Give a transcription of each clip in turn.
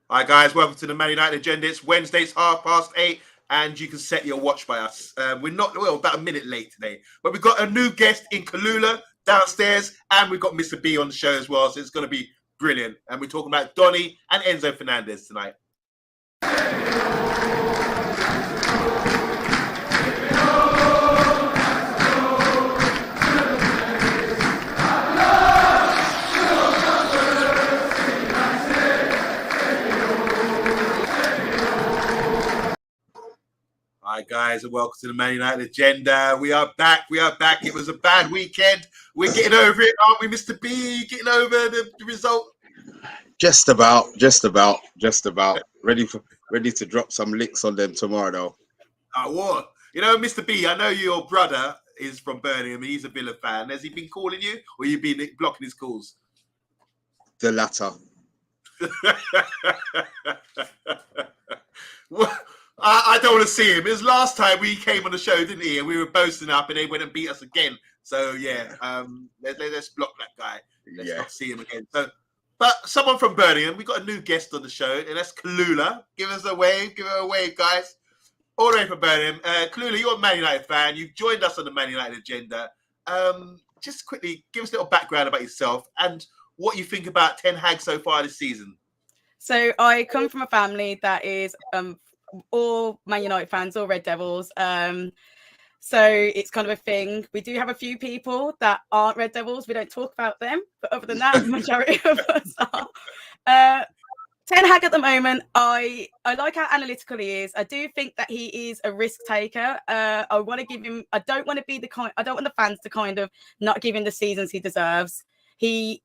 Hi guys, welcome to the Man United Agenda. It's Wednesdays, 8:30, and you can set your watch by us. We're about a minute late today, but we've got a new guest in Kalula downstairs, and we've got Mr. B on the show as well, so it's going to be brilliant. And we're talking about Donny and Enzo Fernandez tonight. Hi guys, and welcome to the Man United Agenda. We are back. It was a bad weekend. We're getting over it, aren't we, Mr. B? Getting over the result. Just about. Ready to drop some licks on them tomorrow, though. What? You know, Mr. B, I know your brother is from Birmingham. He's a Villa fan. Has he been calling you, or you been blocking his calls? The latter. I don't want to see him. It was last time we came on the show, didn't he? And we were boasting up, and they went and beat us again. So yeah, let's block that guy. Let's not see him again. So, but someone from Birmingham, we got a new guest on the show, and that's Kalula. Give us a wave. Give her a wave, guys. All the way from Birmingham. Kalula, you're a Man United fan. You've joined us on the Man United Agenda. Just quickly, give us a little background about yourself and what you think about Ten Hag so far this season. So I come from a family that is all Man United fans, all Red Devils. So it's kind of a thing. We do have a few people that aren't Red Devils. We don't talk about them, but other than that, the majority of us are. Ten Hag at the moment, I like how analytical he is. I do think that he is a risk taker. I want to give him. I don't want the fans to kind of not give him the seasons he deserves. I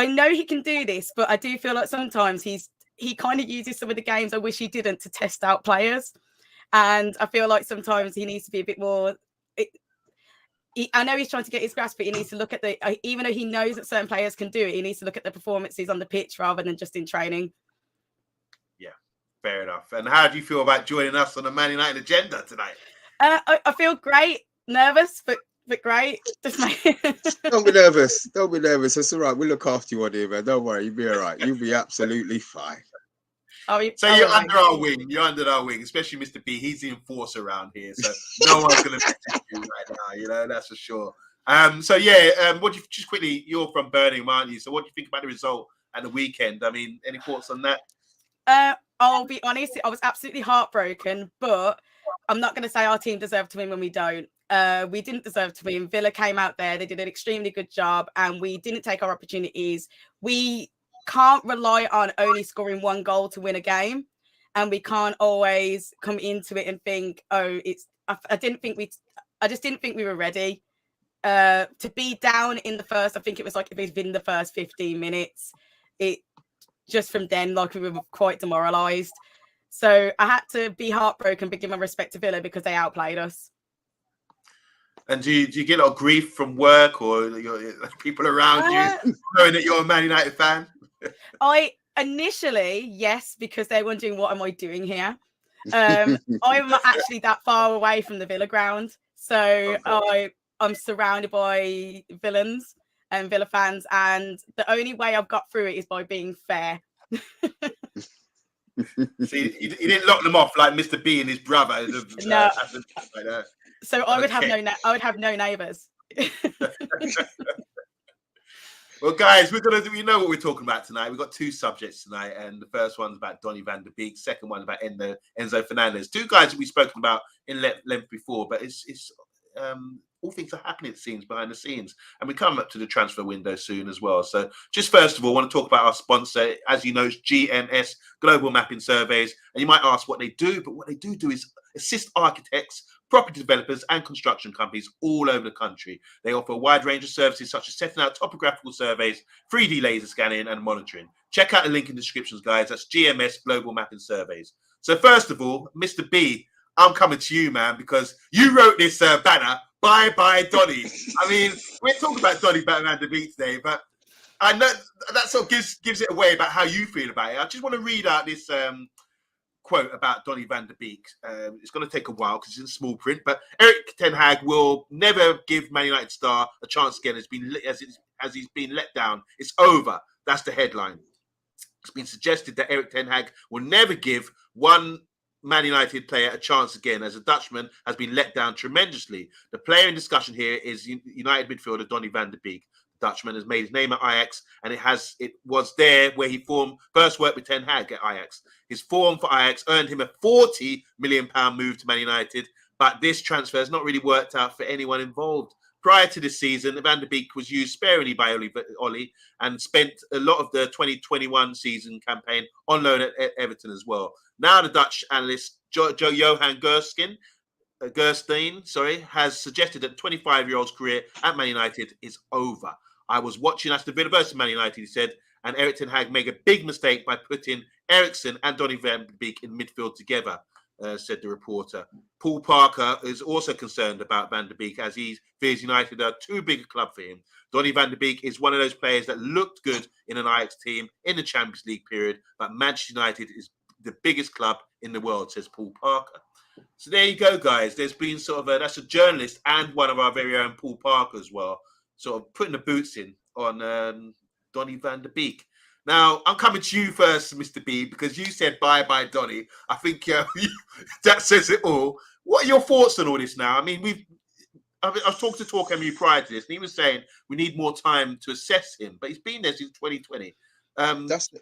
know he can do this, but I do feel like sometimes he kind of uses some of the games I wish he didn't to test out players. And I feel like sometimes he needs to be a bit more... I know he's trying to get his grasp, but he needs to look at even though he knows that certain players can do it, he needs to look at the performances on the pitch rather than just in training. Yeah, fair enough. And how do you feel about joining us on the Man United Agenda tonight? I feel great, nervous, but great. Don't be nervous. It's all right. We'll look after you on here, man. Don't worry. You'll be all right. You'll be absolutely fine. You're under our wing. You're under our wing, especially Mr. B. He's the enforcer around here, so no one's going to protect you right now. You know, that's for sure. What do you just quickly? You're from Birmingham, aren't you? So, what do you think about the result at the weekend? I mean, any thoughts on that? I'll be honest. I was absolutely heartbroken, but I'm not going to say our team deserved to win when we don't. We didn't deserve to win. Villa came out there. They did an extremely good job, and we didn't take our opportunities. We can't rely on only scoring one goal to win a game, and we can't always come into it and think, I just didn't think we were ready to be down in the first. I think it was like within the first 15 minutes. It just from then, like, we were quite demoralised. So I had to be heartbroken, but give my respect to Villa because they outplayed us. And do you get a lot of grief from work or people around you knowing that you're a Man United fan? I initially, yes, because they're wondering what am I doing here. I'm actually that far away from the Villa ground, so okay. I'm surrounded by villains and Villa fans, and the only way I've got through it is by being fair. So you didn't lock them off like Mr. B and his brother. No. So I would have no neighbours. Well, guys, we know what we're talking about tonight. We've got two subjects tonight, and the first one's about Donny van de Beek. Second one's about Enzo Fernandez. Two guys that we've spoken about in length before, but it's all things are happening, it seems, behind the scenes. And we come up to the transfer window soon as well. So just first of all, I want to talk about our sponsor. As you know, it's GMS, Global Mapping Surveys. And you might ask what they do, but what they do is assist architects, property developers and construction companies all over the country. They offer a wide range of services such as setting out topographical surveys, 3D laser scanning and monitoring. Check out the link in the descriptions, guys. That's GMS Global Mapping Surveys. So first of all, Mr. B, I'm coming to you, man, because you wrote this banner, Bye Bye Donny. I mean, we're talking about Donny van de Beek today, but I know that sort of gives it away about how you feel about it. I just want to read out this quote about Donny van de Beek. It's going to take a while because it's in small print, but Erik ten Hag will never give Man United star a chance again as he's been let down. It's over. That's the headline. It's been suggested that Erik ten Hag will never give one Man United player a chance again, as a Dutchman has been let down tremendously. The player in discussion here is United midfielder Donny van de Beek. The Dutchman has made his name at Ajax, and it was there where he first worked with Ten Hag at Ajax. His form for Ajax earned him a £40 million move to Man United, but this transfer has not really worked out for anyone involved. Prior to this season, Van de Beek was used sparingly by Ollie and spent a lot of the 2021 season campaign on loan at Everton as well. Now the Dutch analyst Johan Gerstein has suggested that 25-year-old's career at Man United is over. I was watching Aston Villa versus Man United, he said, and Erik ten Hag made a big mistake by putting Eriksen and Donny van de Beek in midfield together. Said the reporter. Paul Parker is also concerned about Van de Beek, as he fears United are too big a club for him. Donny van de Beek is one of those players that looked good in an Ajax team in the Champions League period, but Manchester United is the biggest club in the world, says Paul Parker. So there you go, guys. There's been sort of that's a journalist and one of our very own Paul Parker as well, sort of putting the boots in on Donny van de Beek. Now, I'm coming to you first, Mr. B, because you said bye-bye, Donny. I think that says it all. What are your thoughts on all this now? I mean, I was talking to TalkMU prior to this, and he was saying we need more time to assess him, but he's been there since 2020.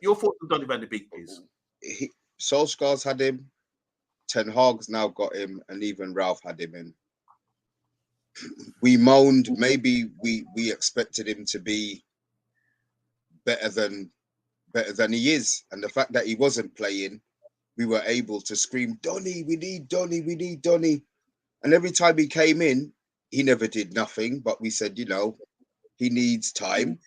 Your thoughts on Donny van de Beek, please. Solskjaer's had him, Ten Hag's now got him, and even Ralph had him in. We moaned, maybe we expected him to be better than he is, and the fact that he wasn't playing, we were able to scream, Donny, we need Donny, we need Donny. And every time he came in, he never did nothing, but we said, he needs time,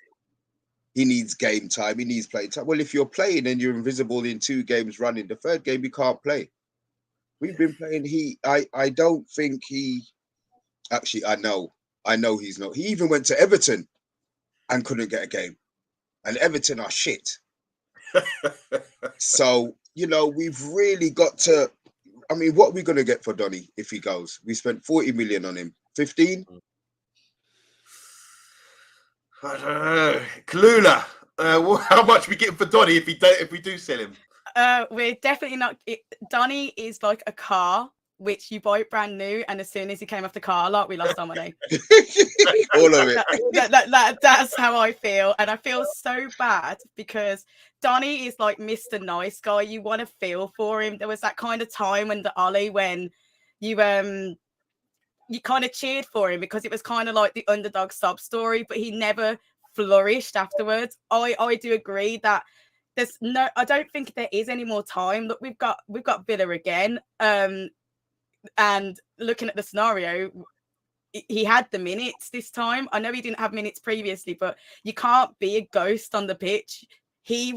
he needs game time, he needs play time. Well, if you're playing and you're invisible in 2 games running, the 3rd game you can't play. We've been playing. I don't think he actually, I know he's not. He even went to Everton and couldn't get a game, and Everton are shit. So, we've really got to, I mean, what are we going to get for Donny if he goes? We spent 40 million on him. 15? I don't know. Kalula, how much are we getting for Donny if we do sell him? We're definitely not. Donny is like a car which you buy brand new, and as soon as he came off the car lot, we lost our money. All of it. That's how I feel, and I feel so bad because Donny is like Mr. Nice Guy. You want to feel for him. There was that kind of time under Ollie when you kind of cheered for him because it was kind of like the underdog sob story, but he never flourished afterwards. I do agree that I don't think there is any more time. Look, we've got Villa again. And looking at the scenario, he had the minutes this time. I know he didn't have minutes previously, but you can't be a ghost on the pitch. He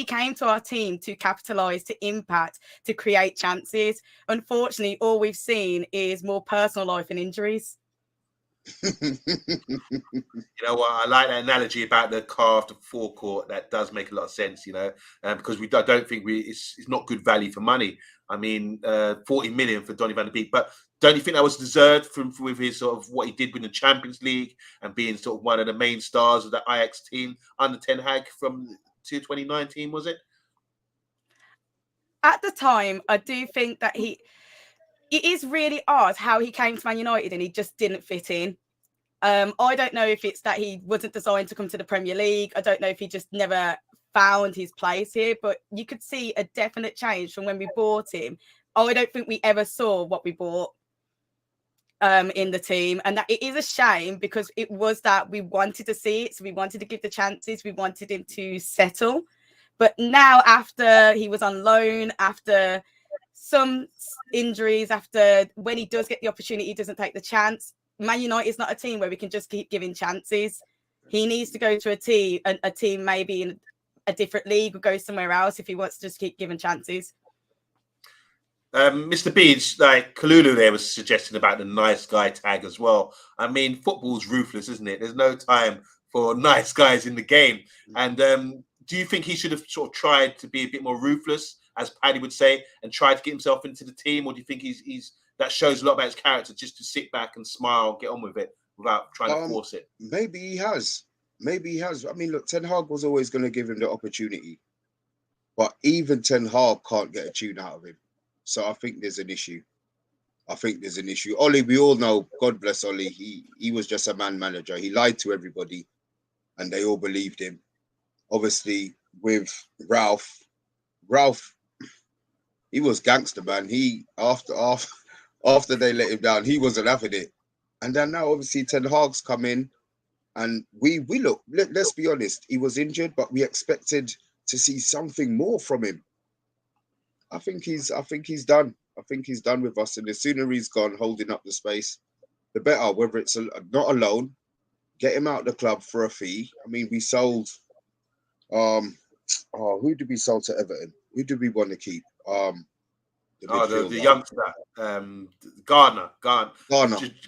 came to our team to capitalize, to impact, to create chances. Unfortunately, all we've seen is more personal life and injuries. You know what? I like that analogy about the car after forecourt. That does make a lot of sense, because I don't think it's not good value for money. I mean, 40 million for Donny van de Beek, but don't you think that was deserved with his sort of what he did win the Champions League and being sort of one of the main stars of the Ajax team under Ten Hag from 2019, was it? At the time, I do think that it is really odd how he came to Man United and he just didn't fit in. I don't know if it's that he wasn't designed to come to the Premier League. I don't know if he just never found his place here, but you could see a definite change from when we bought him. I don't think we ever saw what we bought in the team, and that it is a shame because it was that we wanted to see it, so we wanted to give the chances, we wanted him to settle. But now, after he was on loan, after some injuries, after when he does get the opportunity, he doesn't take the chance. Man United is not a team where we can just keep giving chances. He needs to go to a team maybe in a different league or go somewhere else if he wants to just keep giving chances. Mr. Beach, like Kalulu there was suggesting about the nice guy tag as well. I mean, football's ruthless, isn't it? There's no time for nice guys in the game. And do you think he should have sort of tried to be a bit more ruthless, as Paddy would say, and tried to get himself into the team? Or do you think he's that shows a lot about his character, just to sit back and smile, get on with it without trying to force it? Maybe he has. I mean, look, Ten Hag was always going to give him the opportunity. But even Ten Hag can't get a tune out of him. So I think there's an issue. Ollie, we all know, God bless Ollie, he was just a man manager. He lied to everybody and they all believed him. Obviously, with Ralph, he was gangster, man. He after they let him down, he wasn't having it. And then now obviously Ten Hag's come in and we look, let's be honest, he was injured, but we expected to see something more from him. I think he's done. I think he's done with us. And the sooner he's gone holding up the space, the better. Whether it's not a loan, get him out of the club for a fee. I mean, we sold. Who did we sell to Everton? Who did we want to keep? The youngster, Garner.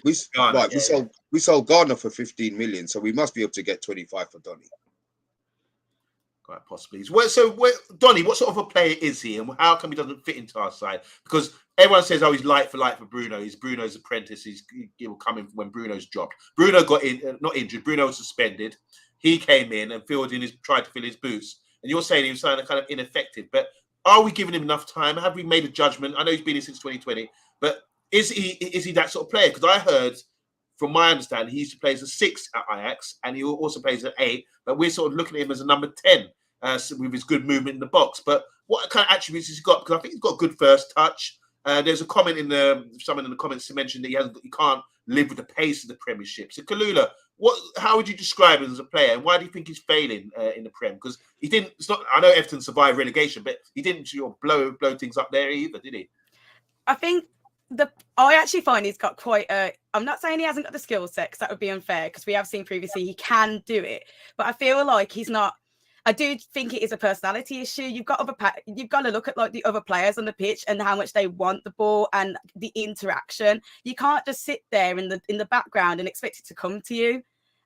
We sold Garner for 15 million, so we must be able to get 25 for Donny. Quite possibly. Donny, what sort of a player is he, and how come he doesn't fit into our side? Because everyone says, "Oh, he's light for Bruno. He's Bruno's apprentice. He will come in when Bruno's dropped." Bruno got not injured. Bruno was suspended. He came in and tried to fill his boots. And you're saying he was kind of ineffective. But are we giving him enough time? Have we made a judgment? I know he's been here since 2020, but is he that sort of player? Because I heard, from my understanding, he used to play as a 6 at Ajax, and he also plays at 8. But we're sort of looking at him as a number 10 with his good movement in the box. But what kind of attributes has he got? Because I think he's got a good first touch. There's a comment someone in the comments mentioned that he can't live with the pace of the Premiership. So Kalula, how would you describe him as a player, and why do you think he's failing in the Prem? Because he didn't. It's not. I know Everton survived relegation, but he didn't blow things up there either, did he? I think I actually find he's got quite a. I'm not saying he hasn't got the skill set, because that would be unfair, because we have seen previously he can do it, but I feel like he's not. I do think it is a personality issue. You've got to look at like the other players on the pitch and how much they want the ball and the interaction. You can't just sit there in the background and expect it to come to you.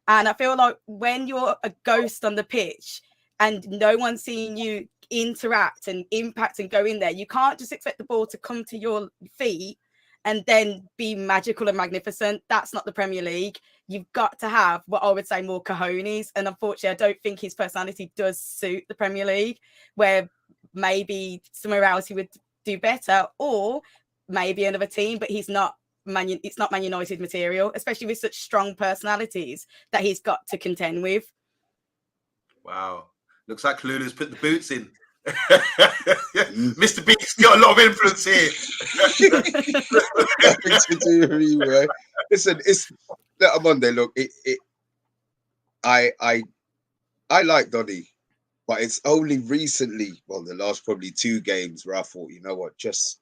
And I feel like when you're a ghost on the pitch and no one's seeing you interact and impact and go in there, you can't just expect the ball to come to your feet and then be magical and magnificent. That's not the Premier League. You've got to have what I would say more cojones. And unfortunately, I don't think his personality does suit the Premier League, where maybe somewhere else he would do better, or maybe another team, but it's not Man United material, especially with such strong personalities that he's got to contend with. Wow. Looks like Kalula's put the boots in. Mr. Beek's got a lot of influence here. Listen, it's Monday. Look, I like Donny, but it's only recently, the last probably 2 games, where I thought, you know what, just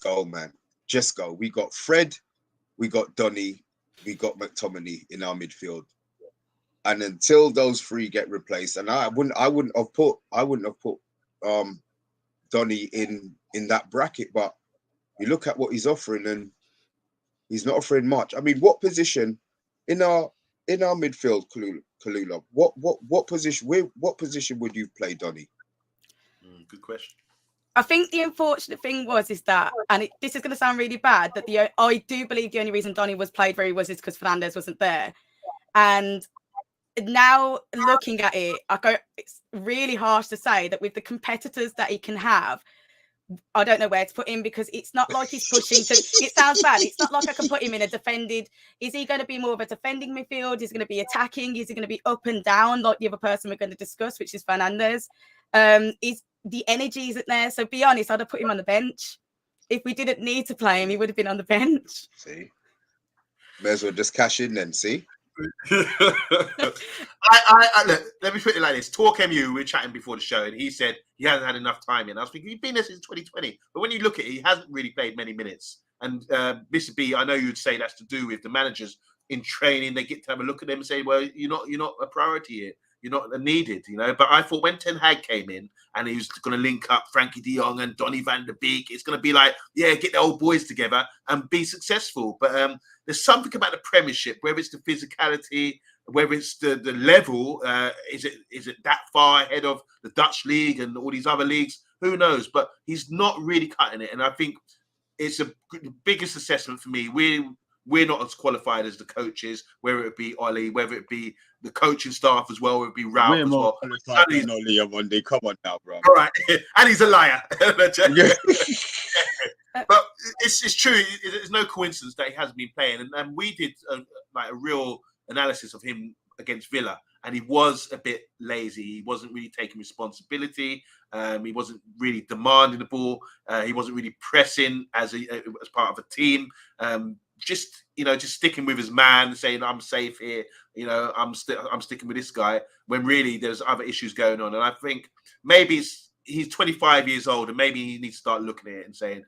go, man, just go. We got Fred, we got Donny, we got McTominay in our midfield. And until those 3 get replaced, and I wouldn't have put Donny in that bracket, but you look at what he's offering, and he's not offering much. I mean, what position in our midfield, Kalula? What position would you play Donny? Good question. I think the unfortunate thing is that, and this is going to sound really bad, that I do believe the only reason Donny was played where he was is because Fernandez wasn't there. And now looking at it, it's really harsh to say that with the competitors that he can have, I don't know where to put him, because it's not like he's pushing to. It sounds bad. It's not like I can put him in a defended. Is he going to be more of a defending midfield? Is he going to be attacking? Is he going to be up and down like the other person we're going to discuss, which is Fernandez? Is the energy isn't there? So be honest, I'd have put him on the bench. If we didn't need to play him, he would have been on the bench. See, may as well just cash in then. See. Look, let me put it like this. TalkMU, we were chatting before the show, and he said he hasn't had enough time in. I was thinking, he's been there since 2020, but when you look at it, he hasn't really played many minutes. And Mr. B, I know you'd say that's to do with the managers in training. They get to have a look at them and say, well, you're not a priority here. You're not needed, you know. But I thought when Ten Hag came in and he was going to link up Frankie de Jong and Donny van der Beek, it's going to be like, yeah, get the old boys together and be successful. But there's something about the Premiership, whether it's the physicality, whether it's the level, is it that far ahead of the Dutch league and all these other leagues? Who knows? But he's not really cutting it, and I think it's the biggest assessment for me. we're not as qualified as the coaches, whether it be Ollie, whether it be the coaching staff as well, whether it be Ralph We're as more well. qualified than Ollie Omundi. Come on now, bro. All right, and he's a liar. Yeah. But it's true. It's no coincidence that he hasn't been playing. And we did a real analysis of him against Villa, and he was a bit lazy. He wasn't really taking responsibility. He wasn't really demanding the ball. He wasn't really pressing as part of a team. Just sticking with his man, saying I'm safe here. I'm sticking with this guy, when really there's other issues going on. And I think maybe he's 25 years old, and maybe he needs to start looking at it and saying,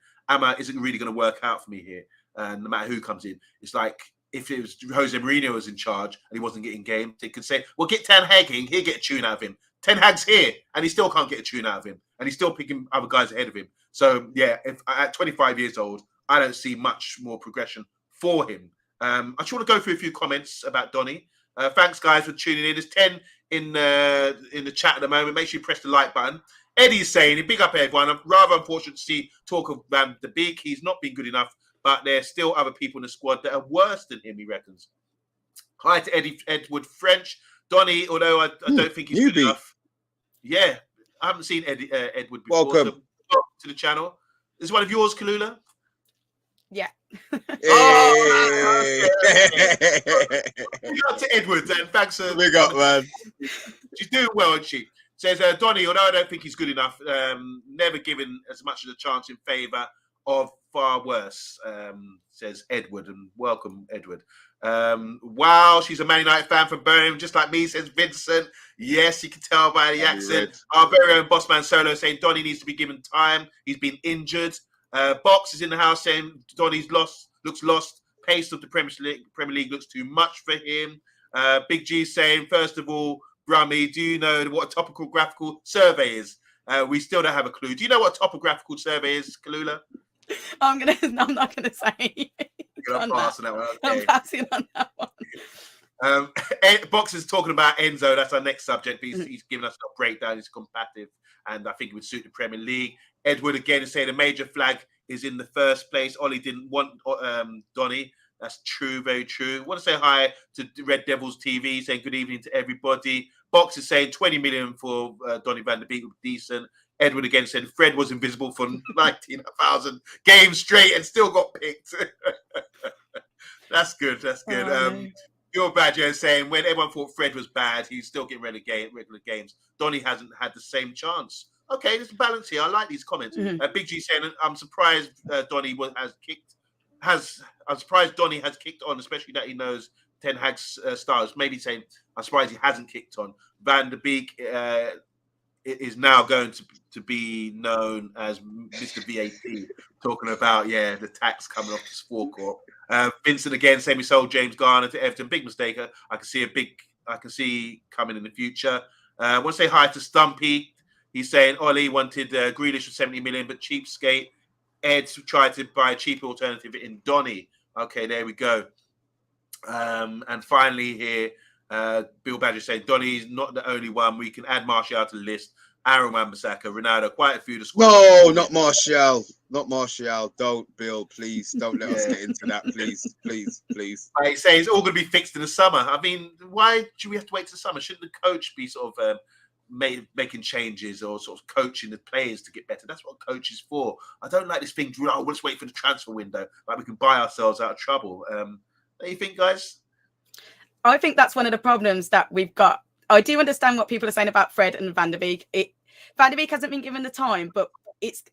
is it really going to work out for me here? No matter who comes in. It's like if it was Jose Mourinho was in charge and he wasn't getting games, they could say, well, get Ten Hag in, he'll get a tune out of him. Ten Hag's here, and he still can't get a tune out of him, and he's still picking other guys ahead of him. So, yeah, if at 25 years old, I don't see much more progression for him. I just want to go through a few comments about Donny. Thanks, guys, for tuning in. There's 10 in the chat at the moment. Make sure you press the like button. Eddie's saying, big up everyone. I'm rather unfortunate to see talk of the Beek. He's not been good enough, but there's still other people in the squad that are worse than him, he reckons. Hi to Edward French. Donny, although I don't think he's good enough. Yeah, I haven't seen Edward before. Welcome. So welcome to the channel. Is one of yours, Kalula? Yeah. Oh, big up to Edward, and thanks for Big up, man. She's doing well, isn't she? Says Donny, although I don't think he's good enough, never given as much as a chance in favour of far worse, says Edward, and welcome, Edward. Wow, she's a Man United fan from Birmingham, just like me, says Vincent. Yes, you can tell by the accent. Our very own Bossman Solo saying Donny needs to be given time. He's been injured. Box is in the house saying Donny's looks lost. Pace of the Premier League looks too much for him. Big G saying, first of all, Brummy, do you know what a topographical survey is? We still don't have a clue. Do you know what a topographical survey is, Kalula? I'm not gonna say. You're gonna pass on that one. Okay. I'm passing on that one. Box is talking about Enzo. That's our next subject. He's giving us a breakdown. He's combative, and I think it would suit the Premier League. Edward again is saying a major flag is in the first place. Ollie didn't want Donny. That's true, very true. I want to say hi to Red Devils TV, saying good evening to everybody. Box is saying 20 million for Donny van der Beek would be decent. Edward again said Fred was invisible for 19,000 games straight and still got picked. That's good. That's good. Your Badger is saying when everyone thought Fred was bad, he's still getting regular games. Donny hasn't had the same chance. Okay, there's a balance here. I like these comments. Big G saying I'm surprised Donny I'm surprised Donny has kicked on, especially that he knows Ten Hag's stars. Maybe saying I'm surprised he hasn't kicked on. Van der Beek is now going to be known as Mr. VAT, talking about the tax coming off the forecourt. Vincent again saying we sold James Garner to Everton. Big mistake. I can see coming in the future. I want to say hi to Stumpy. He's saying Ollie wanted Grealish for 70 million, but cheapskate. Ed tried to buy a cheaper alternative in Donny. Okay, there we go. And finally here, Bill Badger saying Donny's not the only one. We can add Martial to the list. Aaron Wan-Bissaka, Ronaldo, quite a few. No, not Martial. Not Martial. Don't, Bill, please. Don't let us get into that, please. Please, please. I say it's all going to be fixed in the summer. I mean, why do we have to wait till the summer? Shouldn't the coach be sort of making changes or sort of coaching the players to get better? That's what a coach is for. I don't like this thing. Let's wait for the transfer window. Like we can buy ourselves out of trouble. Don't you think, guys? I think that's one of the problems that we've got. I do understand what people are saying about Fred and Van der Beek. Van der Beek hasn't been given the time, but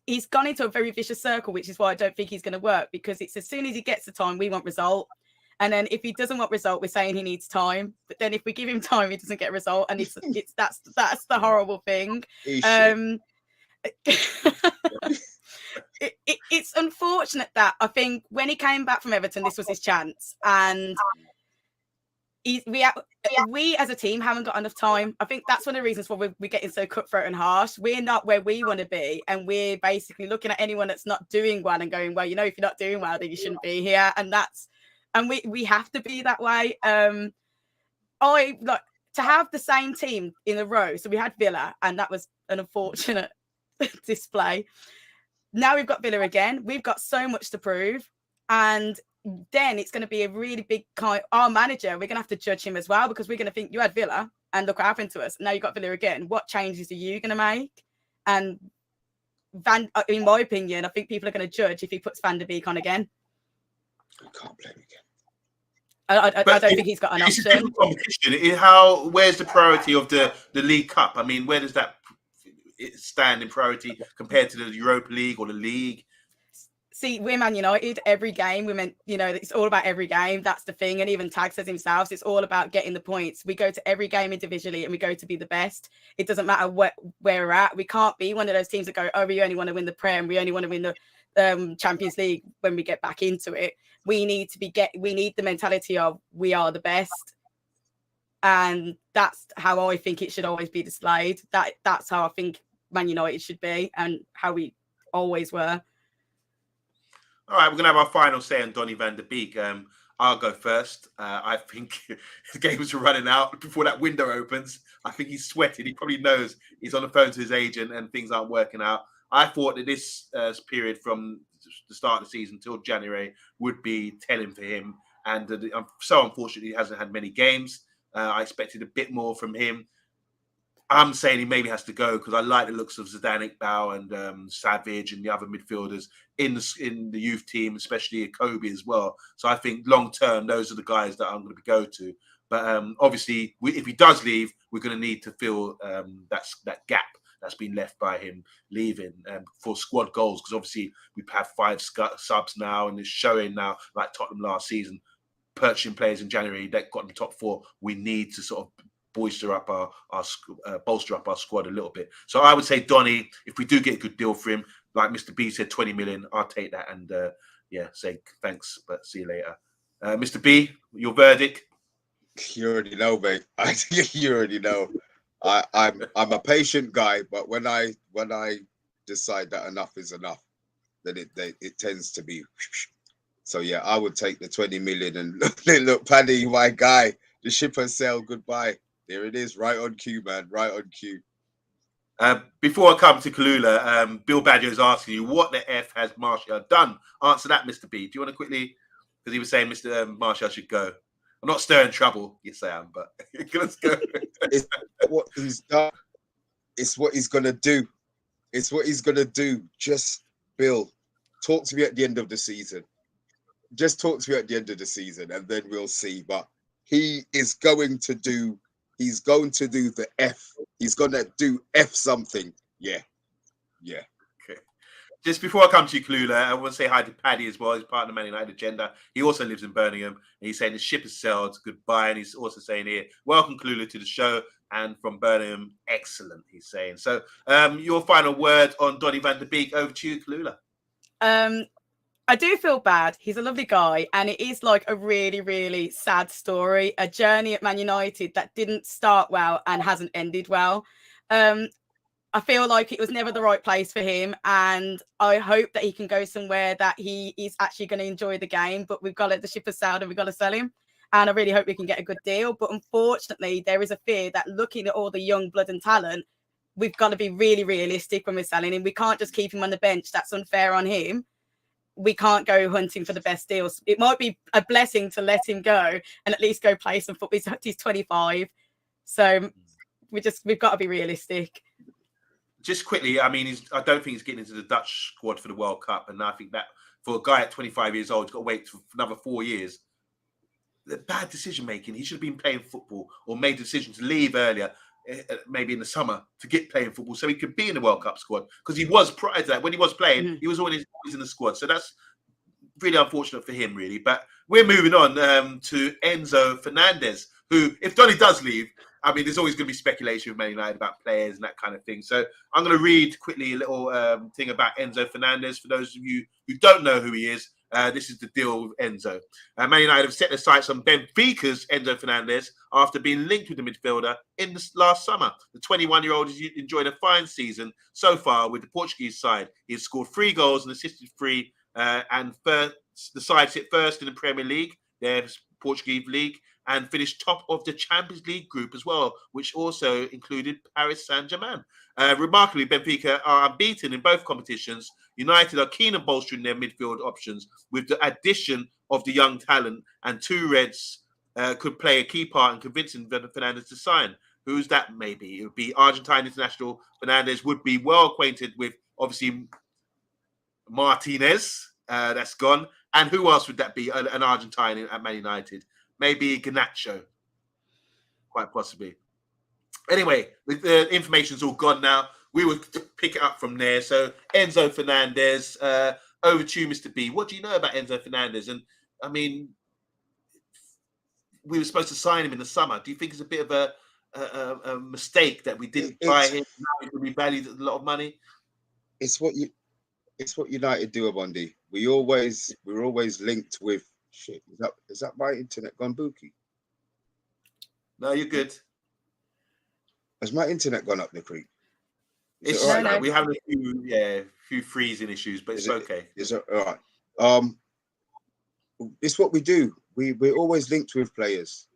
he's gone into a very vicious circle, which is why I don't think he's going to work, because it's as soon as he gets the time, we want result. And then if he doesn't want result, we're saying he needs time. But then if we give him time, he doesn't get result. And that's the horrible thing. It's unfortunate that I think when he came back from Everton, this was his chance. And we as a team haven't got enough time. I think that's one of the reasons why we're getting so cutthroat and harsh. We're not where we want to be, and we're basically looking at anyone that's not doing well and going, well, if you're not doing well, then you shouldn't be here. And we have to be that way. I like to have the same team in a row. So we had Villa, and that was an unfortunate display. Now we've got Villa again. We've got so much to prove, and then it's going to be a really big our manager, we're going to have to judge him as well, because we're going to think, you had Villa and look what happened to us. Now you've got Villa again. What changes are you going to make? And in my opinion, I think people are going to judge if he puts Van der Beek on again. I can't blame him again. I don't think he's got an option. It's a different competition. Where's the priority of the League Cup? I mean, where does that stand in priority compared to the Europa League or the league? See, we're Man United. Every game, it's all about every game. That's the thing. And even Tag says himself, it's all about getting the points. We go to every game individually and we go to be the best. It doesn't matter where we're at. We can't be one of those teams that go, oh, we only want to win the Prem. We only want to win the Champions League when we get back into it. We need the mentality of we are the best. And that's how I think it should always be displayed. That's how I think Man United should be and how we always were. All right, we're going to have our final say on Donny van der Beek. I'll go first. I think his games are running out before that window opens. I think he's sweating. He probably knows he's on the phone to his agent and things aren't working out. I thought that this period from the start of the season till January would be telling for him. And I'm so unfortunate he hasn't had many games. I expected a bit more from him. I'm saying he maybe has to go because I like the looks of Zidane Iqbal and Savage and the other midfielders in the youth team, especially Kobe as well. So I think long term, those are the guys that I'm going to go to. But obviously, if he does leave, we're going to need to fill that gap that's been left by him leaving for squad goals. Because obviously, we have 5 subs now, and it's showing now, like Tottenham last season, purchasing players in January that got in the top 4. We need to sort of bolster up our squad a little bit. So I would say Donny, if we do get a good deal for him, like Mr. B said, 20 million, I'll take that and say thanks, but see you later. Mr. B, your verdict? You already know, mate. You already know. I'm a patient guy, but when I decide that enough is enough, then it tends to be. So yeah, I would take the 20 million and look, Paddy, my guy, the ship has sailed. Goodbye. There it is, right on cue, man, right on cue. Before I come to Kalula, Bill Badger is asking you, what the F has Martial done? Answer that, Mr. B. Do you want to quickly, because he was saying Mr. Martial should go. I'm not stirring trouble. Yes, I am, but let's go. It's what he's done. It's what he's going to do. It's what he's going to do. Just, Bill, talk to me at the end of the season. Just talk to me at the end of the season, and then we'll see. But he is going to do... He's going to do the F. He's going to do F something. Yeah. Okay. Just before I come to you, Kalula, I want to say hi to Paddy as well. He's part of the Man United agenda. He also lives in Birmingham. And he's saying the ship has sailed. Goodbye. And he's also saying here, welcome, Kalula, to the show. And from Birmingham, excellent, he's saying. So your final word on Donny van der Beek. Over to you, Kalula. I do feel bad. He's a lovely guy, and it is like a really, really sad story. A journey at Man United that didn't start well and hasn't ended well. I feel like it was never the right place for him, and I hope that he can go somewhere that he is actually going to enjoy the game. But we've got to let the ship has sailed, and we've got to sell him. And I really hope we can get a good deal. But unfortunately, there is a fear that looking at all the young blood and talent, we've got to be really realistic when we're selling him. We can't just keep him on the bench. That's unfair on him. We can't go hunting for the best deals. It might be a blessing to let him go and at least go play some football. He's 25. So we've got to be realistic. Just quickly, I mean, I don't think he's getting into the Dutch squad for the World Cup. And I think that for a guy at 25 years old, he's got to wait for another 4 years. The bad decision-making. He should have been playing football or made the decision to leave earlier, maybe in the summer, to get playing football so he could be in the World Cup squad, because he was prior to that. When he was playing, he was always in the squad. So that's really unfortunate for him, really. But we're moving on to Enzo Fernandez, who, if Donny does leave, I mean, there's always going to be speculation with Man United about players and that kind of thing. So I'm going to read quickly a little thing about Enzo Fernandez. For those of you who don't know who he is, this is the deal with Enzo. Man United have set their sights on Benfica's Enzo Fernandez after being linked with the midfielder in the last summer. The 21-year-old has enjoyed a fine season so far with the Portuguese side. He has scored 3 goals and assisted 3, and the side sit first in the Premier League, their Portuguese league, and finished top of the Champions League group as well, which also included Paris Saint-Germain. Remarkably, Benfica are unbeaten in both competitions. United are keen on bolstering their midfield options with the addition of the young talent, and two Reds could play a key part in convincing Fernandez to sign. Who's that? Maybe it would be Argentine international. Fernandez would be well acquainted with, obviously, Martinez. That's gone. And who else would that be? An Argentine at Man United. Maybe Garnacho. Quite possibly. Anyway, the information's all gone now. We will pick it up from there. So Enzo Fernandez, over to you, Mr. B. What do you know about Enzo Fernandez? And I mean, we were supposed to sign him in the summer. Do you think it's a bit of a mistake that we didn't buy him? Now he could be valued at a lot of money. It's what United do, Omundi. We're always linked with shit. Is that my internet gone bookie? No, you're good. Has my internet gone up the creek? It's all right. No. We have a few freezing issues, but it's okay. Is it all right? It's what we do. We're always linked with players,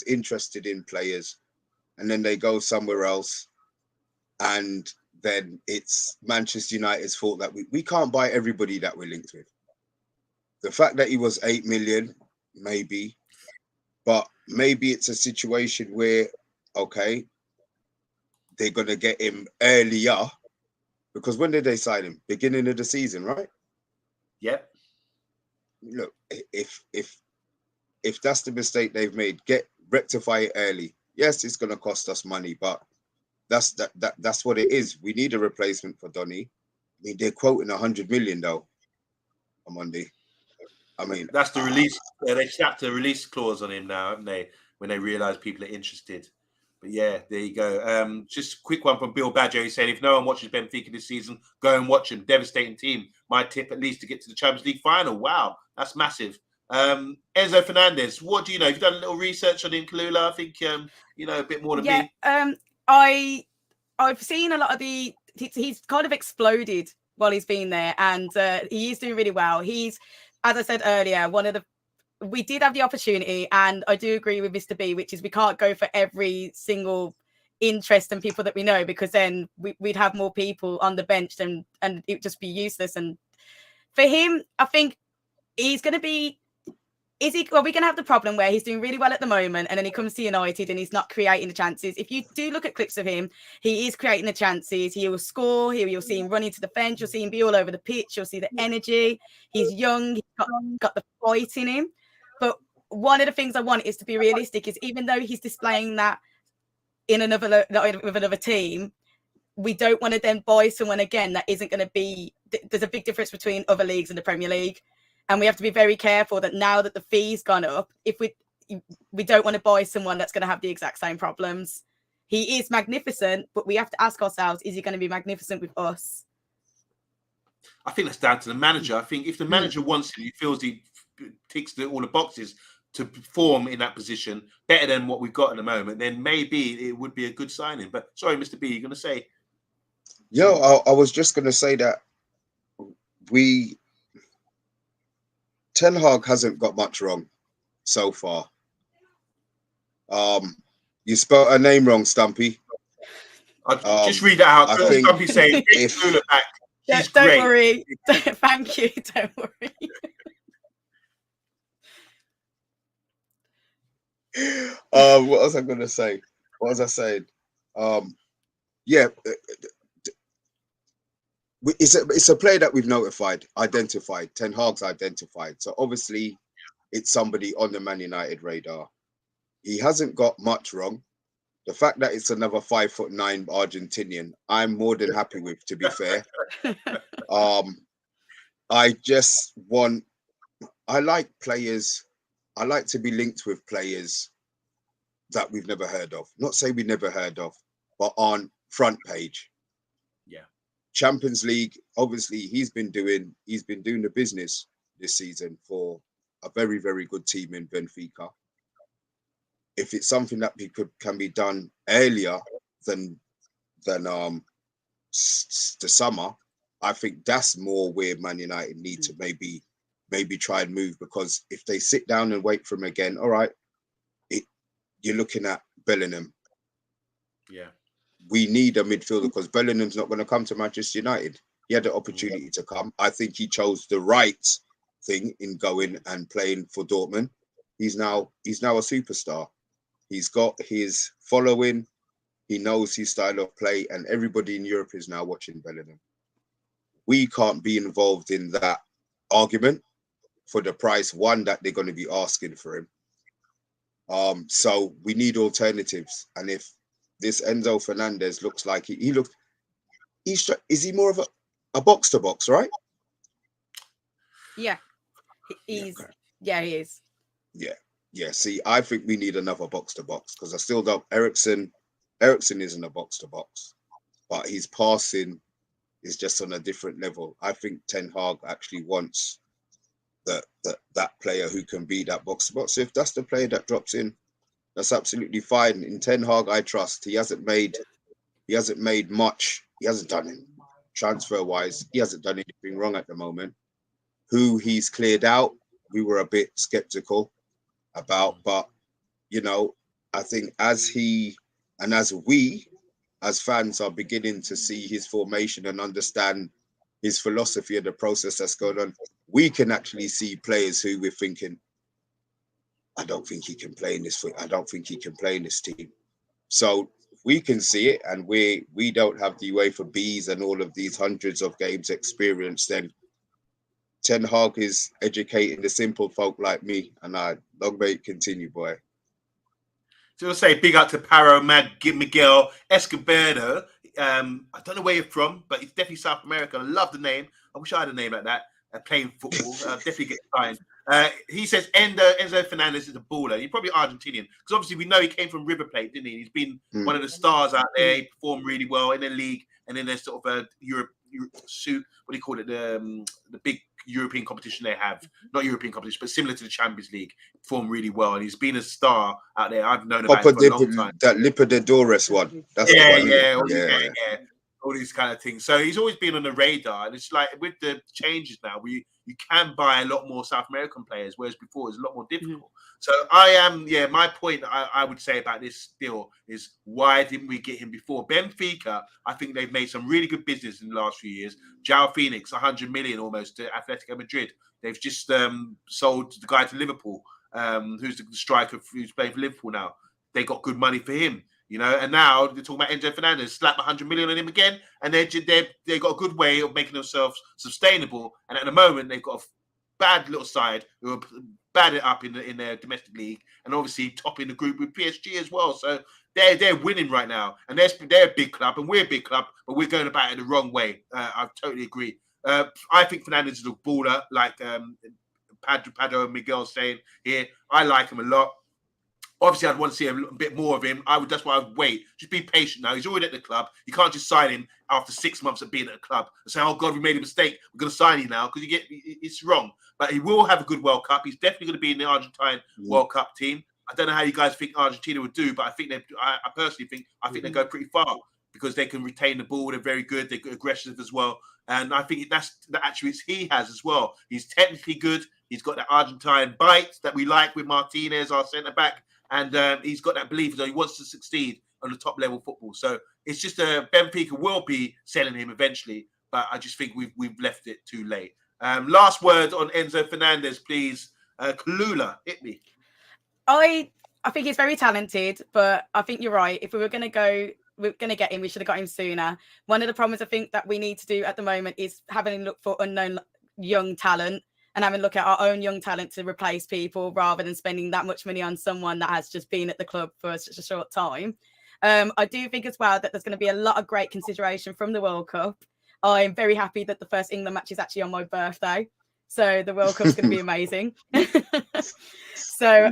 interested in players, and then they go somewhere else, and then it's Manchester United's fault that we can't buy everybody that we're linked with. The fact that he was 8 million, maybe, but maybe it's a situation where, okay, they're going to get him earlier, because when did they sign him? Beginning of the season, right? Yep. Look, if that's the mistake they've made, rectify it early. Yes, it's going to cost us money, but that's what it is. We need a replacement for Donny. I mean, they're quoting 100 million though on Monday. I mean, that's the release. They slapped a release clause on him now, haven't they? When they realise people are interested. But yeah, there you go. Just a quick one from Bill Badger. He said, if no one watches Benfica this season, go and watch him. Devastating team. My tip, at least, to get to the Champions League final. Wow, that's massive. Enzo Fernandez, what do you know? Have you done a little research on him, Kalula? I think you know a bit more than me. I've seen a lot of he's kind of exploded while he's been there, and he is doing really well. He's, as I said earlier, we did have the opportunity, and I do agree with Mr. B, which is we can't go for every single interest and people that we know, because then we'd have more people on the bench and it would just be useless. And for him, I think he's going to be, we're going to have the problem where he's doing really well at the moment, and then he comes to United and he's not creating the chances. If you do look at clips of him, he is creating the chances. He will score. You'll see him running to the bench. You'll see him be all over the pitch. You'll see the energy. He's young. He's got the fight in him. But one of the things I want is to be realistic, is even though he's displaying that with another team, we don't want to then buy someone again that isn't going to be. There's a big difference between other leagues and the Premier League, and we have to be very careful that now that the fee's gone up, if we don't want to buy someone that's going to have the exact same problems. He is magnificent, but we have to ask ourselves: is he going to be magnificent with us? I think that's down to the manager. I think if the manager wants him, he feels he ticks all the boxes to perform in that position better than what we've got at the moment, then maybe it would be a good signing. But sorry, Mr. B, you're going to say? I was just going to say that Ten Hag hasn't got much wrong so far. You spelled her name wrong, Stumpy. I'll just read it out. Stumpy saying, don't worry. Thank you. Don't worry. What was I going to say? What was I saying? It's a player that we've identified. Ten Hag's identified. So obviously, it's somebody on the Man United radar. He hasn't got much wrong. The fact that it's another 5'9" Argentinian, I'm more than happy with, to be fair. I like players. I like to be linked with players that we've never heard of. Not say we never heard of, but on front page. Yeah. Champions League, obviously, he's been doing the business this season for a very, very good team in Benfica. If it's something that can be done earlier than the summer, I think that's more where Man United need to maybe maybe try and move, because if they sit down and wait for him again, all right, you're looking at Bellingham. Yeah. We need a midfielder because Bellingham's not going to come to Manchester United. He had the opportunity to come. I think he chose the right thing in going and playing for Dortmund. He's now a superstar. He's got his following. He knows his style of play, and everybody in Europe is now watching Bellingham. We can't be involved in that argument for the price, one, that they're going to be asking for him. So we need alternatives. And if this Enzo Fernandez looks like is he more of a box to box, right? Yeah, he is. Yeah. See, I think we need another box to box, because I still don't. Eriksen isn't a box to box, but his passing is just on a different level. I think Ten Hag actually wants that player who can be that box to box. So if that's the player that drops in, that's absolutely fine. In Ten Hag, I trust. He hasn't made much. He hasn't done it transfer wise. He hasn't done anything wrong at the moment. Who he's cleared out, we were a bit skeptical about, but I think as he and as we as fans are beginning to see his formation and understand his philosophy and the process that's going on, we can actually see players who we're thinking, I don't think he can play in this. I don't think he can play in this team. So we can see it, and we don't have the UEFA Bs and all of these hundreds of games experience. Then Ten Hag is educating the simple folk like me, and long may it continue, boy. So I'll say big up to Paro Miguel Escobedo. I don't know where you're from, but it's definitely South America. I love the name. I wish I had a name like that. Playing football, definitely get signed. He says Enzo Fernandez is a baller. He's probably Argentinian, because obviously we know he came from River Plate, didn't he? He's been one of the stars out there. He performed really well in the league, and then there's sort of a Europe suit. What do you call it? The big European competition they have, not European competition, but similar to the Champions League. Performed really well, and he's been a star out there. I've known about him for a long time. That Libertadores one. That's yeah. All these kind of things. So he's always been on the radar, and it's like with the changes now, you can buy a lot more South American players, whereas before it was a lot more difficult. So my point I would say about this deal is, why didn't we get him before? Benfica, I think they've made some really good business in the last few years. João Phoenix, 100 million almost to Atletico Madrid. They've just sold the guy to Liverpool, who's the striker who's playing for Liverpool now. They got good money for him. And now they're talking about Enzo Fernandez, slap 100 million on him again, and they got a good way of making themselves sustainable. And at the moment, they've got a bad little side who are bad it up in their domestic league, and obviously topping the group with PSG as well. So they're winning right now, and they're a big club, and we're a big club, but we're going about it the wrong way. I totally agree. I think Fernandez is a baller, like Padro Miguel saying here. I like him a lot. Obviously, I'd want to see a bit more of him. That's why I'd wait. Just be patient now. He's already at the club. You can't just sign him after 6 months of being at the club and say, "Oh God, we made a mistake. We're going to sign you now," because it's wrong. But he will have a good World Cup. He's definitely going to be in the Argentine World Cup team. I don't know how you guys think Argentina would do, but I think I personally think they go pretty far, because they can retain the ball. They're very good. They're aggressive as well, and I think that's the attributes he has as well. He's technically good. He's got that Argentine bite that we like with Martinez, our centre back. And he's got that belief that he wants to succeed on the top level football. So it's just Benfica will be selling him eventually, but I just think we've left it too late. Last word on Enzo Fernandez, please. Kalula, hit me. I think he's very talented, but I think you're right. If we're going to get him, we should have got him sooner. One of the problems I think that we need to do at the moment is having a look for unknown young talent, and having a look at our own young talent to replace people, rather than spending that much money on someone that has just been at the club for such a short time. I do think as well that there's going to be a lot of great consideration from the World Cup. I'm very happy that the first England match is actually on my birthday. So the World Cup's going to be amazing. So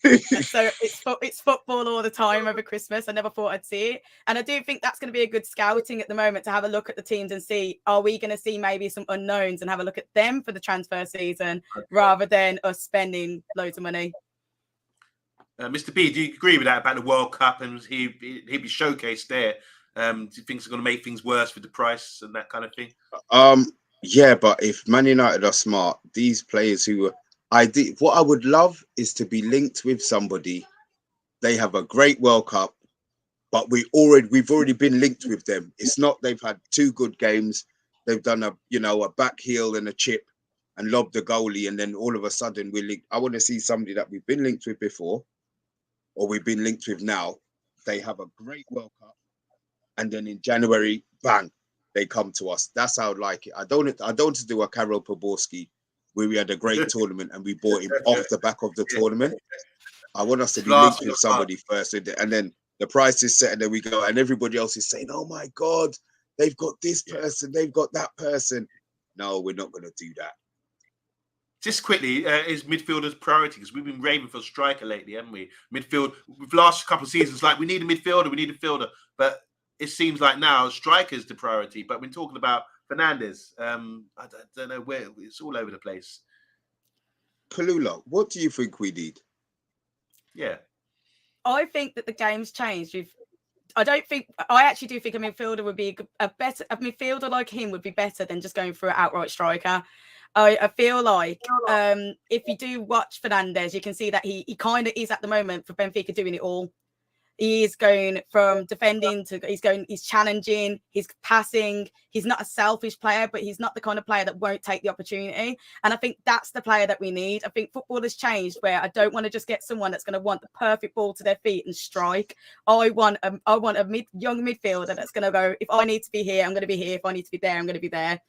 it's football all the time over Christmas. I never thought I'd see it. And I do think that's going to be a good scouting at the moment, to have a look at the teams and see, are we going to see maybe some unknowns and have a look at them for the transfer season, rather than us spending loads of money. Mr. B, do you agree with that about the World Cup, and he'd be showcased there? Do you think it's going to make things worse with the price and that kind of thing? Yeah, but if Man United are smart, these players who what I would love is to be linked with somebody. They have a great World Cup, but we've already been linked with them. It's not they've had 2 good games. They've done a back heel and a chip and lobbed the goalie, and then all of a sudden we're linked. I want to see somebody that we've been linked with before, or we've been linked with now. They have a great World Cup, and then in January, bang, they come to us. That's how I like it. I don't want to do a Karol Poborski where we had a great tournament and we bought him off the back of the tournament. I want us to be linked with somebody first, and then the price is set, and then we go, and everybody else is saying, "Oh my God, they've got this person, they've got that person." No, we're not going to do that. Just quickly, is midfielders priority? Because we've been raving for a striker lately, haven't we? Midfield, we've last couple of seasons, like we need a midfielder, but it seems like now striker's the priority. But we're talking about Fernandez. I don't know where, it's all over the place. Kalula, what do you think we need? Yeah, I think that the game's changed. I actually do think a midfielder would be a midfielder like him would be better than just going for an outright striker. I feel like if you do watch Fernandez, you can see that he kind of is at the moment for Benfica doing it all. He is going from defending to he's challenging, he's passing. He's not a selfish player, but he's not the kind of player that won't take the opportunity. And I think that's the player that we need. I think football has changed where I don't want to just get someone that's going to want the perfect ball to their feet and strike. I want a young midfielder that's going to go, if I need to be here, I'm going to be here. If I need to be there, I'm going to be there.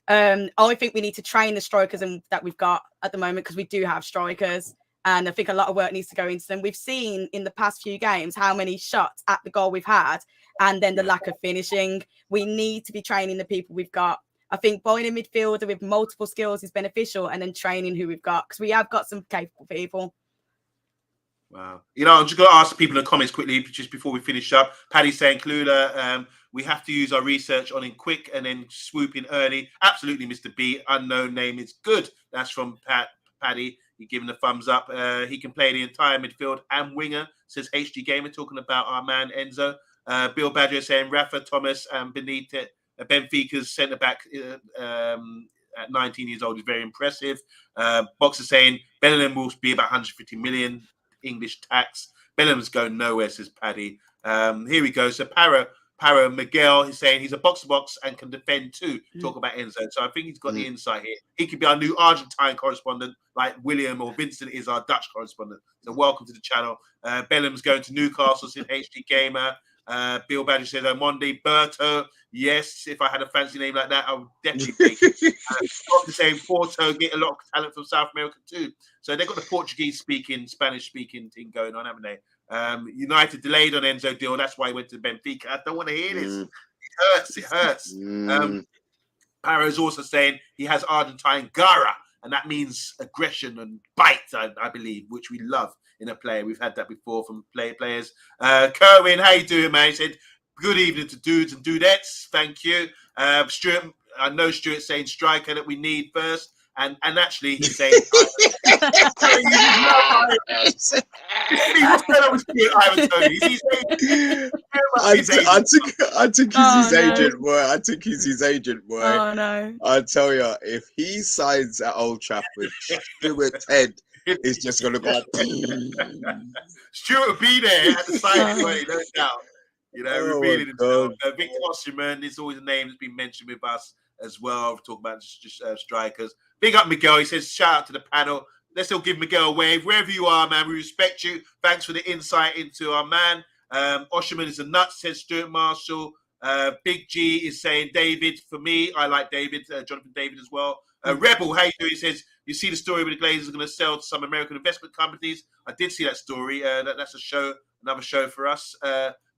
I think we need to train the strikers that we've got at the moment, because we do have strikers. And I think a lot of work needs to go into them. We've seen in the past few games how many shots at the goal we've had, and then the lack of finishing. We need to be training the people we've got. I think buying a midfielder with multiple skills is beneficial, and then training who we've got, because we have got some capable people. Wow. I'm just going to ask people in the comments quickly, just before we finish up. Paddy's saying, Kalula, we have to use our research on him quick and then swoop in early. Absolutely, Mr. B. Unknown name is good. That's from Paddy. You're giving a thumbs up. He can play the entire midfield and winger, says HD Gamer, talking about our man Enzo. Bill Badger saying Rafa, Thomas, and Benfica's centre-back at 19 years old is very impressive. Boxer saying Bellingham will be about 150 million English tax. Bellingham's going nowhere, says Paddy. Here we go. So Para Miguel, he's saying he's a box-to-box and can defend too. Talk about Enzo. So I think he's got the insight here. He could be our new Argentine correspondent, like William or Vincent is our Dutch correspondent. So welcome to the channel. Bellham's going to Newcastle, said HD Gamer. Bill Badger said Omondi. Berto, yes, if I had a fancy name like that, I would definitely take it. Doctor saying Porto get a lot of talent from South America too. So they've got the Portuguese-speaking, Spanish-speaking thing going on, haven't they? United delayed on Enzo deal. That's why he went to Benfica. I don't want to hear this. It hurts. Paro's also saying he has Argentine Gara, and that means aggression and bite, I believe, which we love in a player. We've had that before from players. Kerwin, how you doing, man? He said, good evening to dudes and dudettes. Thank you. Stuart, I know Stuart's saying striker that we need first. And actually, he's saying, what's going on with Ivan Toney? I think he's his agent, boy. I think he's his agent, boy. Oh, no. I tell you, if he signs at Old Trafford, Stuart's head is just going to go. Stuart will be there at the signing, no doubt. Revealing himself. Victor Osimhen is always a name that's been mentioned with us as well. We're talking about just strikers. Big up Miguel. He says, shout out to the panel. Let's all give Miguel a wave. Wherever you are, man, we respect you. Thanks for the insight into our man. Osimhen is a nut, says Stuart Marshall. Big G is saying David. For me, I like David, Jonathan David as well. Rebel, how you doing? He says, you see the story where the Glazers are going to sell to some American investment companies. I did see that story. That's a show, another show for us.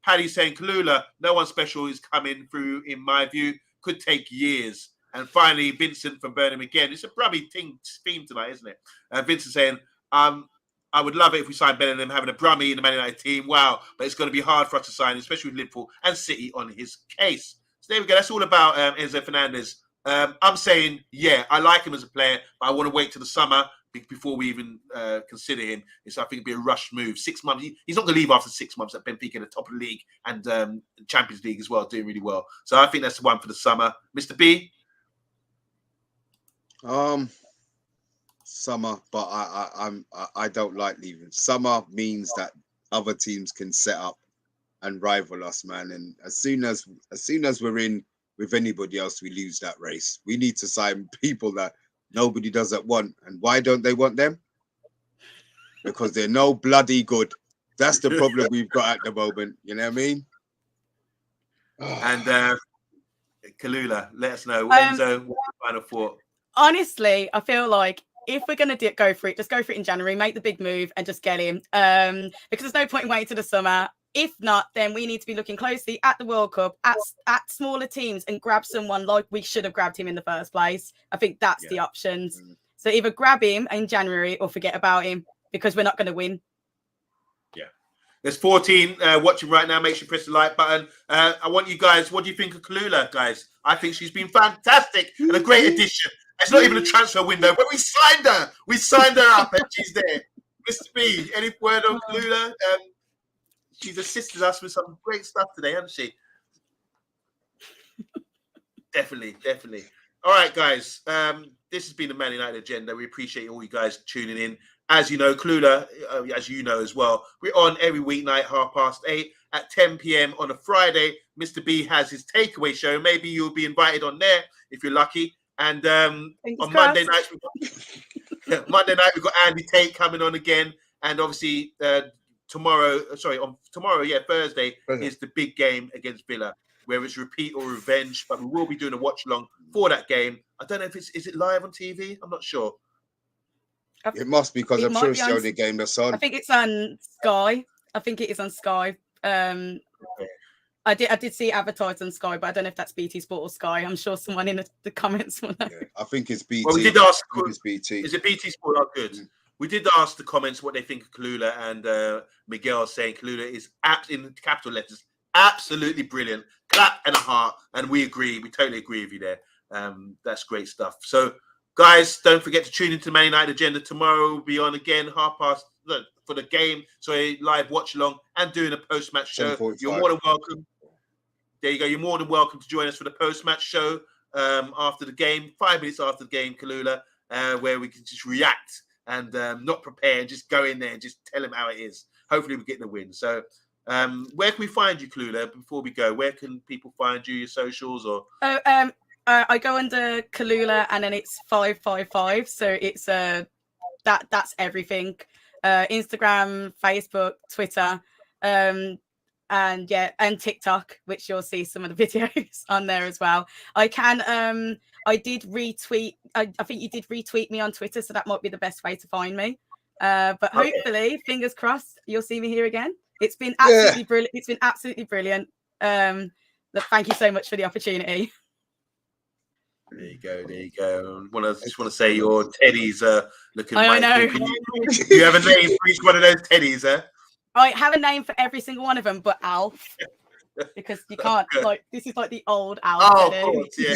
Paddy's saying, Kalula, no one special is coming through, in my view. Could take years. And finally, Vincent from Burnham again. It's a brummy theme tonight, isn't it? Vincent saying, I would love it if we signed Bellingham, having a Brummy in the Man United team. Wow. But it's going to be hard for us to sign, especially with Liverpool and City on his case. So there we go. That's all about Enzo Fernandez. I'm saying, yeah, I like him as a player, but I want to wait till the summer before we even consider him. I think it'd be a rush move. 6 months. He's not going to leave after 6 months at Benfica at the top of the league and Champions League as well, doing really well. So I think that's the one for the summer. Mr. B? Summer, but I don't like leaving. Summer means that other teams can set up and rival us, man. And as soon as we're in with anybody else, we lose that race. We need to sign people that nobody doesn't want. And why don't they want them? Because they're no bloody good. That's the problem we've got at the moment. You know what I mean? And Kalula, let us know. Enzo, what's your final thought? Honestly, I feel like if we're going to go for it, just go for it in January, make the big move and just get him. Because there's no point in waiting to the summer. If not, then we need to be looking closely at the World Cup, at smaller teams and grab someone like we should have grabbed him in the first place. I think that's the options. So either grab him in January or forget about him because we're not going to win. Yeah. There's 14 watching right now. Make sure you press the like button. I want you guys, what do you think of Kalula, guys? I think she's been fantastic and a great addition. It's not even a transfer window, but we signed her. We signed her up and she's there. Mr. B, any word on Kalula? She's assisted us with some great stuff today, hasn't she? Definitely. All right, guys. This has been the Man United Agenda. We appreciate all you guys tuning in. As you know, Kalula, as you know as well, we're on every weeknight, 8:30 at 10 p.m. on a Friday. Mr. B has his takeaway show. Maybe you'll be invited on there if you're lucky. And on Monday night, we've got Andy Tate coming on again. And obviously, Thursday is the big game against Villa, where it's repeat or revenge. But we will be doing a watch along for that game. I don't know if is it live on TV? I'm not sure. It must be because I'm sure it's the only game that's on. I think it's on Sky. I think it is on Sky. I did see it advertised on Sky, but I don't know if that's BT Sport or Sky. I'm sure someone in the comments will know. Yeah, I think it's BT. Well, we did ask. It's BT. Is it BT Sport? Oh, good. We did ask the comments what they think of Kalula, and Miguel saying Kalula is in capital letters, absolutely brilliant. Clap and a heart, and we agree. We totally agree with you there. That's great stuff. So, guys, don't forget to tune into the Man United Agenda tomorrow. We'll be on again 8:30 for the game. So a live watch along and doing a post-match show. You're more than welcome. There you go. You're more than welcome to join us for the post-match show after the game, 5 minutes after the game, Kalula, where we can just react and not prepare and just go in there and just tell them how it is. Hopefully we get the win. So where can we find you, Kalula, before we go? Where can people find you, your socials? Or I go under Kalula and then it's 555. So it's that's everything. Instagram, Facebook, Twitter, and TikTok, which you'll see some of the videos on there as well. I did retweet. I think you did retweet me on Twitter, so that might be the best way to find me. But hopefully, fingers crossed, you'll see me here again. It's been absolutely brilliant. It's been absolutely brilliant. Thank you so much for the opportunity. There you go. I just want to say your teddies are looking. I know. Do you have a name for each one of those teddies, I have a name for every single one of them, but Alf, because you can't this is like the old Alf. Oh, of course, yeah.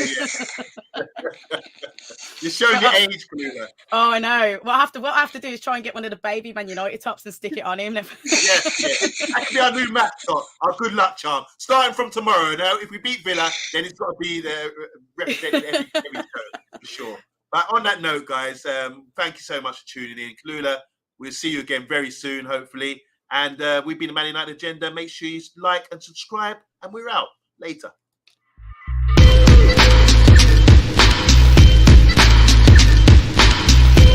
You're showing your age, Kalula. Oh, I know. What I have to do is try and get one of the baby Man United tops and stick it on him. Yeah. That could be our new match top. Our good luck charm. Starting from tomorrow, now, if we beat Villa, then it's got to be represented every show, for sure. But on that note, guys, thank you so much for tuning in. Kalula, we'll see you again very soon, hopefully. And we've been the Man United Agenda. Make sure you like and subscribe, and we're out later.